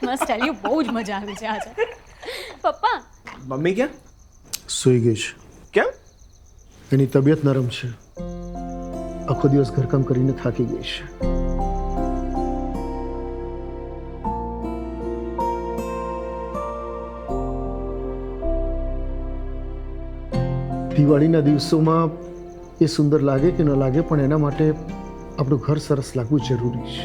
Must tell you બહુ જ મજા આવી છે આજે. પપ્પા મમ્મી ક્યાં? સૂઈ ગઈ છે. કેમ? એની તબિયત નરમ છે. આખો દિવસ ઘરકામ કરીને થાકી ગઈ છે. દિવાળીના દિવસોમાં એ સુંદર લાગે કે ન લાગે, પણ એના માટે આપણું ઘર સરસ લાગવું જરૂરી છે.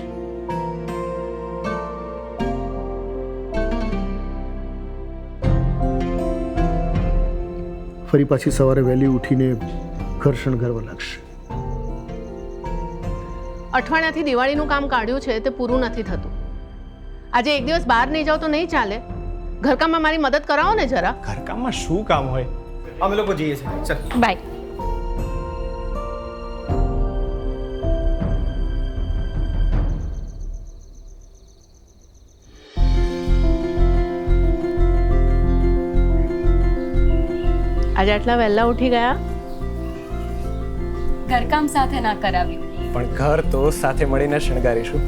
ફરી પાછી સવારે વહેલી ઉઠીને ઘર શણગારવા લાગશે. અઠવાડિયાથી દિવાળીનું કામ કાઢ્યું છે તે પૂરું નથી થતું. આજે એક દિવસ બહાર નહીં જાવ તો નહીં ચાલે. ઘરકામમાં મારી મદદ કરાવો ને જરા. ઘરકામમાં શું કામ હોય? અમે લોકો જઈએ છીએ. ચાલ બાય. આજે આટલા વહેલા ઉઠી ગયા? ઘરકામ સાથે ના કરાવ્યું. પણ ઘર તો સાથે મળીને શણગારીશું.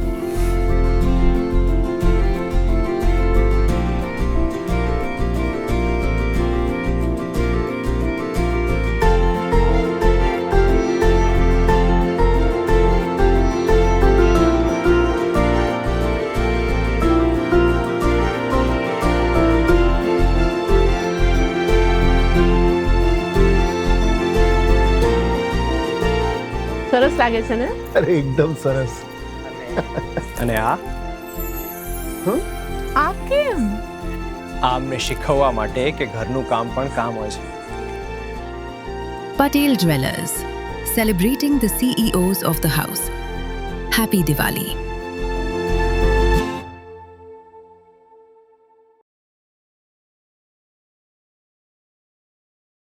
સરસ લાગે છે ને? અરે એકદમ સરસ. અને આ આ કેમ? અમને શીખવવા માટે કે ઘરનું કામ પણ કામ હોય છે. Patel Jewelers, celebrating the CEOs of the house. Happy Diwali.